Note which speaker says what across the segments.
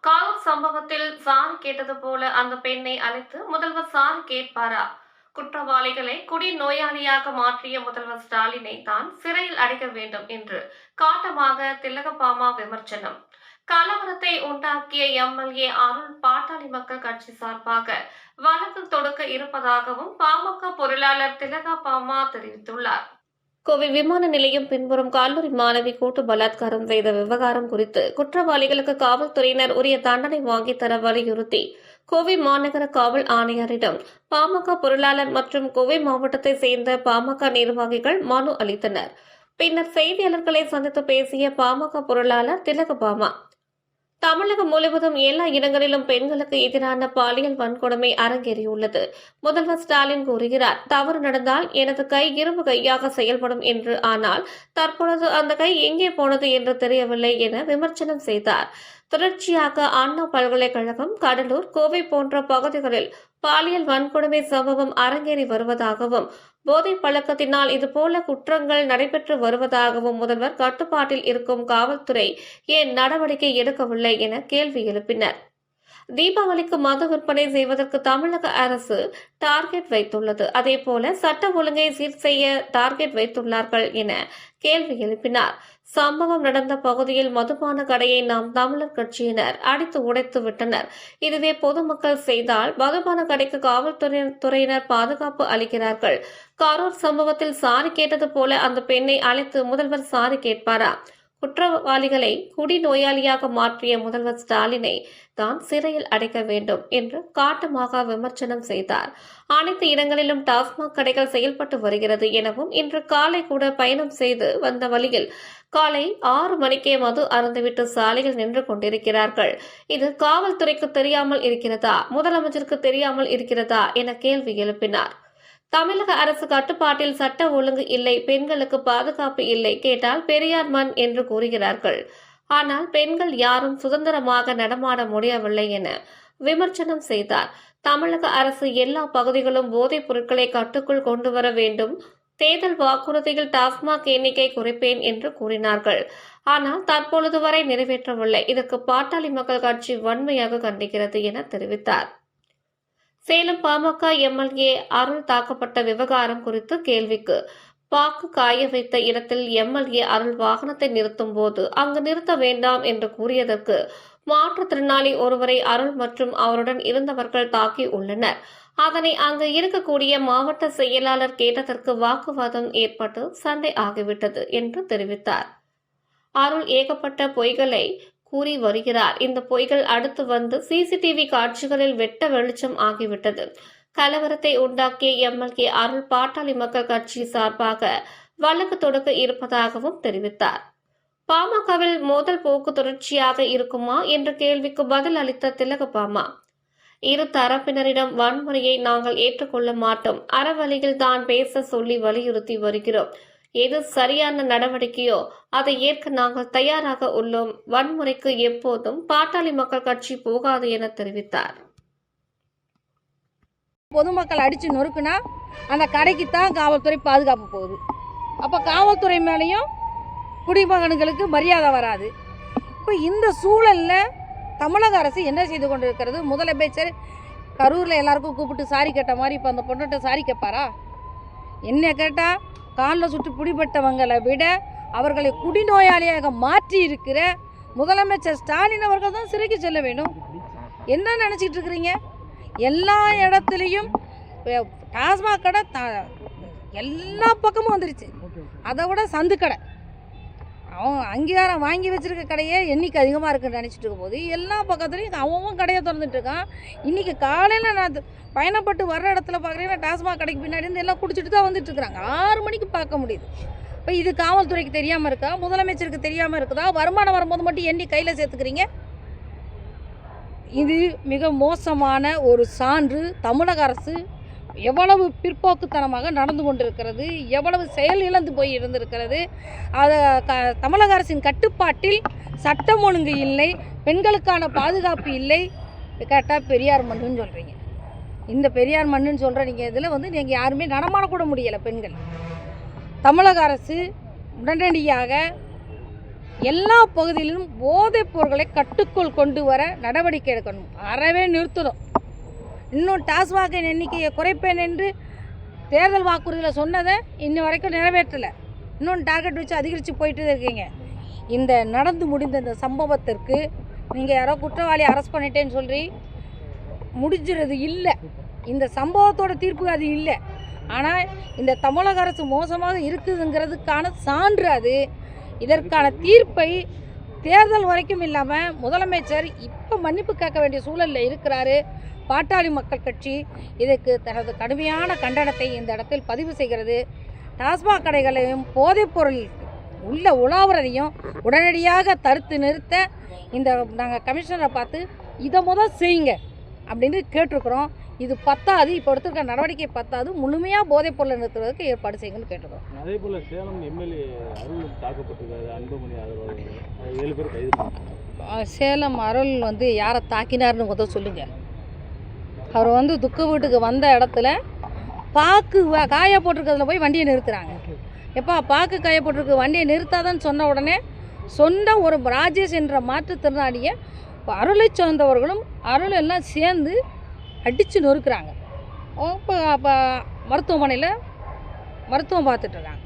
Speaker 1: Car சம்பவத்தில் sorry கேட்டது போல அந்த பெண்ணை அழைத்து முதல்வர் சாரி கேட்பாரா? குற்றவாளிகளை குடிநோயாளியாக மாற்றிய முதல்வர் ஸ்டாலினை தான் சிறையில் அடைக்க வேண்டும் என்று காட்டமாக திலகபாமா விமர்சனம். கலவரத்தை உண்டாக்கிய எம்எல்ஏ அருள் பாட்டாளி மக்கள் கட்சி சார்பாக வழக்கு தொடுக்க இருப்பதாகவும் பாமக பொருளாளர் திலகபாமா தெரிவித்துள்ளார். கோவை விமான நிலையம் பின்புறம் கல்லூரி மாணவி கூட்டு பலாத்காரம் செய்த விவகாரம் குறித்து குற்றவாளிகளுக்கு காவல்துறையினர் உரிய தண்டனை வாங்கித் தர வலியுறுத்தி கோவை மாநகர காவல் ஆணையரிடம் பாமக பொருளாளர் மற்றும் கோவை மாவட்டத்தை சேர்ந்த பாமக நிர்வாகிகள் மனு அளித்தனர். பின்னர் செய்தியாளர்களை சந்தித்து பேசிய பாமக பொருளாளர் திலகபாமா, தமிழகம் முழுவதும் எல்லா இடங்களிலும் பெண்களுக்கு எதிரான பாலியல் வன்கொடுமை அரங்கேறியுள்ளது. முதல்வர் ஸ்டாலின் கூறுகிறார், தவறு நடந்தால் எனது கை இரும்பு கையாக செயல்படும் என்று. ஆனால் தற்பொழுது அந்த கை எங்கே போனது என்று தெரியவில்லை என விமர்சனம் செய்தார். தொடர்ச்சியாக அண்ணா பல்கலைக்கழகம், கடலூர், கோவை போன்ற பகுதிகளில் பாலியல் வன்கொடுமை சம்பவம் அரங்கேறி வருவதாகவும், போதை பழக்கத்தினால் இதுபோல குற்றங்கள் நடைபெற்று வருவதாகவும் முதல்வர் கட்டுப்பாட்டில் இருக்கும் காவல்துறை ஏன் நடவடிக்கை எடுக்கவில்லை என கேள்வி எழுப்பினர். தீபாவளிக்கு மது விற்பனை செய்வதற்கு தமிழக அரசு டார்கெட் வைத்துள்ளது. அதேபோல சட்ட ஒழுங்கை சீர் செய்ய டார்கெட் வைத்துள்ளார்கள் என கேள்வி எழுப்பினார். சம்பவம் நடந்த பகுதியில் மதுபான கடையை நாம் தமிழர் கட்சியினர் அடித்து உடைத்து விட்டனர். இதுவே பொதுமக்கள் செய்தால் மதுபான கடைக்கு காவல்துறையினர் பாதுகாப்பு அளிக்கிறார்கள். கரூர் சம்பவத்தில் சாரி கேட்டது போல அந்த பெண்ணை அழைத்து முதல்வர் சாரி கேட்பாரா? குற்றவாளிகளை குடிநோயாளியாக மாற்றிய முதல்வர் ஸ்டாலினை தான் சிறையில் அடைக்க வேண்டும் என்று காட்டமாக விமர்சனம் செய்தார். அனைத்து இடங்களிலும் டாஸ்மாக் கடைகள் செயல்பட்டு வருகிறது எனவும், இன்று காலை கூட பயணம் செய்து வந்த வழியில் காலை 6 மணிக்கே மது அருந்துவிட்டு சாலையில் நின்று கொண்டிருக்கிறார்கள். இது காவல்துறைக்கு தெரியாமல் இருக்கிறதா? முதலமைச்சருக்கு தெரியாமல் இருக்கிறதா என கேள்வி எழுப்பினார். தமிழக அரசு கட்டுப்பாட்டில் சட்ட ஒழுங்கு இல்லை, பெண்களுக்கு பாதுகாப்பு இல்லை, கேட்டால் பெரியார் மண் என்று கூறுகிறார்கள். ஆனால் பெண்கள் யாரும் சுதந்திரமாக நடமாட முடியவில்லை என விமர்சனம் செய்தார். தமிழக அரசு எல்லா பகுதிகளும் போதைப் பொருட்களை கட்டுக்குள் கொண்டு வர வேண்டும். தேர்தல் வாக்குறுதியில் டாஸ்மாக் எண்ணிக்கை குறைப்பேன் என்று கூறினார்கள். ஆனால் தற்பொழுது வரை நிறைவேற்றவில்லை. இதற்கு பாட்டாளி மக்கள் கட்சி வன்மையாக கண்டிக்கிறது என தெரிவித்தார். சேலம் பாமக எம்எல்ஏ அருள் தாக்கப்பட்ட விவகாரம் குறித்து கேள்விக்கு, பாக்கு காய வைத்த இடத்தில் எம்எல்ஏ அருள் வாகனத்தை நிறுத்தும் போது அங்கு நிறுத்த வேண்டாம் என்று கூறியதற்கு மாற்றுத்திறனாளி ஒருவரை அருள் மற்றும் அவருடன் இருந்தவர்கள் தாக்கி உள்ளனர். அதனை அங்கு இருக்கக்கூடிய மாவட்ட செயலாளர் கேட்டதற்கு வாக்குவாதம் ஏற்பட்டு சண்டை ஆகிவிட்டது என்று தெரிவித்தார். அருள் ஏகப்பட்ட பொய்களை கூறி வருகிறார். இந்த பொய்கள் அடுத்து வந்து சிசிடிவி காட்சிகளில் வெட்ட வெளிச்சம் ஆகிவிட்டது. கலவரத்தை உண்டாக்கிய எம்எல்ஏ அருள் பாட்டாளி மக்கள் கட்சி சார்பாக வழக்கு தொடுக்க இருப்பதாகவும் தெரிவித்தார். பாமகவில் மோதல் போக்கு தொடர்ச்சியாக இருக்குமா என்ற கேள்விக்கு பதில் அளித்த திலகபாமா, இரு தரப்பினரிடம் வன்முறையை நாங்கள் ஏற்றுக்கொள்ள மாட்டோம். அறவழியில் தான் பேச சொல்லி வலியுறுத்தி வருகிறோம். எது சரியான நடவடிக்கையோ அதை ஏற்க நாங்கள் தயாராக உள்ளோம். வன்முறைக்கு எப்போதும் பாட்டாளி மக்கள் கட்சி போகாது என தெரிவித்தார்.
Speaker 2: பொதுமக்கள் அடிச்சு நொறுக்குனா அந்த கடைக்கு தான் காவல்துறை பாதுகாப்பு போகுது. அப்போ காவல்துறை மேலேயும் குடிமகன்களுக்கு மரியாதை வராது. இப்போ இந்த சூழலில் தமிழக அரசு என்ன செய்து கொண்டு இருக்கிறது? முதலமைச்சர் கரூரில் எல்லாருக்கும் கூப்பிட்டு சாரி கேட்ட மாதிரி இப்போ அந்த பொண்ணுகிட்ட சாரி கேட்பாரா? என்ன கேட்டால் காலில் சுட்டு பிடிபட்டவங்களை விட அவர்களை குடிநோயாளியாக மாற்றி இருக்கிற முதலமைச்சர் ஸ்டாலின் அவர்கள் தான் சிறைக்கு செல்ல வேண்டும். என்ன நினச்சிக்கிட்டு இருக்கிறீங்க? எல்லா இடத்துலையும் டாஸ்மாக் கடை எல்லா பக்கமும் வந்துருச்சு. அதை விட சந்து கடை, அவன் அங்கீகாரம் வாங்கி வச்சுருக்க கடையே எண்ணிக்கை அதிகமாக இருக்குன்னு நினச்சிட்டு இருக்கும் போது எல்லா பக்கத்துலேயும் அவன் கடையை திறந்துட்டு இருக்கான். இன்றைக்கி காலையில் நான் பயணப்பட்டு வர்ற இடத்துல பார்க்குறீங்கன்னா டாஸ்மாக் கடைக்கு பின்னாடி இருந்து எல்லாம் குடிச்சிட்டு தான் வந்துட்டு இருக்கிறாங்க. 6 மணிக்கு பார்க்க முடியுது. இப்போ இது காவல்துறைக்கு தெரியாமல் இருக்கா? முதலமைச்சருக்கு தெரியாமல் இருக்குதா? வருமானம் வரும்போது மட்டும் எண்ணி கையில் சேர்த்துக்கிறீங்க. இது மிக மோசமான ஒரு சான்று. தமிழக அரசு எவ்வளவு பிற்போக்குத்தனமாக நடந்து கொண்டிருக்கிறது, எவ்வளவு செயல் இழந்து போய் இருந்திருக்கிறது. அதை தமிழக அரசின் கட்டுப்பாட்டில் சட்டம் ஒழுங்கு இல்லை, பெண்களுக்கான பாதுகாப்பு இல்லை. கேட்டால் பெரியார் மண்ணுன்னு சொல்கிறீங்க. இந்த பெரியார் மண்ணுன்னு சொல்கிற நீங்கள் இதில் நீங்கள் யாருமே நடமாடக்கூட முடியலை பெண்கள். தமிழக அரசு உடனடியாக எல்லா பகுதியிலும் போதைப் பொருட்களை கட்டுக்குள் கொண்டு வர நடவடிக்கை எடுக்கணும். அறவே நிறுத்தணும். இன்னும் டாஸ்மாக் எண்ணிக்கையை குறைப்பேன் என்று தேர்தல் வாக்குறுதியில் சொன்னதை இன்ன வரைக்கும் நிறைவேற்றலை. இன்னும் டார்கெட் வச்சு அதிகரித்து போயிட்டு இருக்கீங்க. இந்த நடந்து முடிந்த இந்த சம்பவத்திற்கு நீங்கள் யாரோ குற்றவாளி அரெஸ்ட் பண்ணிட்டேன்னு சொல்லி முடிஞ்சிறது இல்லை. இந்த சம்பவத்தோட தீர்ப்பு அது இல்லை. ஆனால் இந்த தமிழக அரசு மோசமாக இருக்குதுங்கிறதுக்கான சான்று அது. இதற்கான தீர்ப்பை தேர்தல் வரைக்கும் இல்லாமல் முதலமைச்சர் இப்போ மன்னிப்பு கேட்க வேண்டிய சூழலில் இருக்கிறாரு. பாட்டாளி மக்கள் கட்சி இதுக்கு தனது கடுமையான கண்டனத்தை இந்த இடத்தில் பதிவு செய்கிறது. டாஸ்மாக் கடைகளையும் போதைப்பொருள் உள்ள உலாவுறதையும் உடனடியாக தடுத்து நிறுத்த இந்த நாங்கள் கமிஷனரை பார்த்து இதை செய்யுங்க அப்படின்னு கேட்டிருக்கிறோம். இது பத்தாது, இப்போ எடுத்துருக்க நடவடிக்கை பத்தாது, முழுமையாக போதைப் பொருளை நிறுத்துறதுக்கு ஏற்பாடு செய்யுங்கன்னு கேட்டிருக்கிறோம்.
Speaker 3: அதே போல் சேலம் எம்எல்ஏ அருள் தாக்கப்பட்டிருக்காரு. அன்புமணி 7 பேர் கைது பண்ணாங்க.
Speaker 2: சேலம் அருள் யாரை தாக்கினார்னு சொல்லுங்கள். அவர் துக்க வீட்டுக்கு வந்த இடத்துல பாக்கு காய போட்டிருக்கிறதுல போய் வண்டியை நிறுத்துகிறாங்க. எப்போ பாக்கு காய போட்டிருக்கு வண்டியை நிறுத்தாதான்னு சொன்ன உடனே சொந்த ஒரு ராஜேஷ் என்ற மாற்றுத்திறனாளியை அருளை சேர்ந்தவர்களும் அருள் எல்லாம் சேர்ந்து அடித்து நொறுக்குறாங்க. அப்போ மருத்துவமனையில் மருத்துவம் பார்த்துட்ருக்காங்க.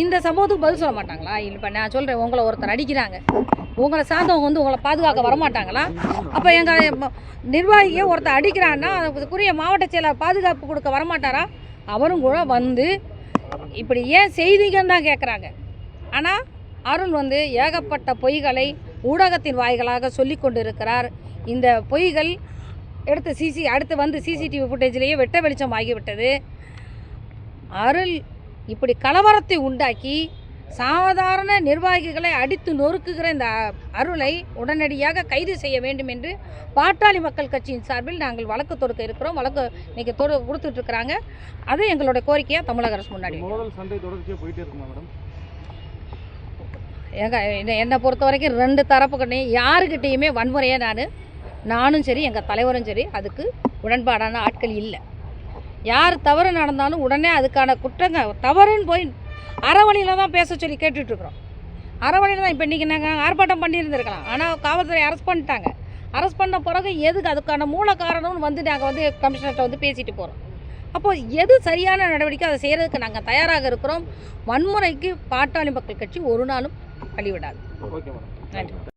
Speaker 2: இந்த சம்பவத்துக்கு பதில் சொல்ல மாட்டாங்களா? இப்போ நான் சொல்கிறேன், உங்களை ஒருத்தர் அடிக்கிறாங்க, உங்களை சார்ந்தவங்க உங்களை பாதுகாக்க வரமாட்டாங்களா? அப்போ எங்கள் நிர்வாகியை ஒருத்தர் அடிக்கிறான்னா அதுக்குரிய மாவட்ட செயலர் பாதுகாப்பு கொடுக்க வரமாட்டாரா? அவரும் கூட இப்படி ஏன் செய்திங்கன்னு தான் கேட்குறாங்க. ஆனால் அருள் ஏகப்பட்ட பொய்களை ஊடகத்தின் வாய்களாக சொல்லி கொண்டு இருக்கிறார். இந்த பொய்கள் அடுத்து சிசிடிவி ஃபுட்டேஜ்லேயே வெட்ட வெளிச்சம் ஆகிவிட்டது. அருள் இப்படி கலவரத்தை உண்டாக்கி சாதாரண நிர்வாகிகளை அடித்து நொறுக்குகிற இந்த அருளை உடனடியாக கைது செய்ய வேண்டும் என்று பாட்டாளி மக்கள் கட்சியின் சார்பில் நாங்கள் வழக்கு தொடுக்க இருக்கிறோம். வழக்கு இன்னைக்கு கொடுத்துட்ருக்குறாங்க. அது எங்களுடைய கோரிக்கையாக தமிழக அரசு முன்னாடி.
Speaker 3: சண்டை தொடர்ச்சியாக போயிட்டே இருக்குமா மேடம்?
Speaker 2: என்னை பொறுத்த வரைக்கும் 2 தரப்புக்கிட்டையும் யாருக்கிட்டேயுமே வன்முறையாக நானும் சரி எங்கள் தலைவரும் சரி அதுக்கு உடன்பாடான ஆட்கள் இல்லை. யார் தவறு நடந்தாலும் உடனே அதுக்கான தவறுன்னு போய் அறவழியில் தான் பேச சொல்லி கேட்டுட்ருக்குறோம். அறவழியில் தான் இப்போ இன்றைக்கி நாங்கள் ஆர்ப்பாட்டம் பண்ணியிருந்துருக்கலாம். ஆனால் காவல்துறை அரெஸ்ட் பண்ணிட்டாங்க. அரெஸ்ட் பண்ண பிறகு எதுக்கு அதுக்கான மூல காரணம்னு நாங்கள் கமிஷனர்கிட்ட பேசிட்டு போகிறோம். அப்போது எது சரியான நடவடிக்கை அதை செய்கிறதுக்கு நாங்கள் தயாராக இருக்கிறோம். வன்முறைக்கு பாட்டாளி மக்கள் கட்சி ஒரு நாளும் வழிவிடாது.
Speaker 3: ஓகே மேடம்,
Speaker 2: நன்றி.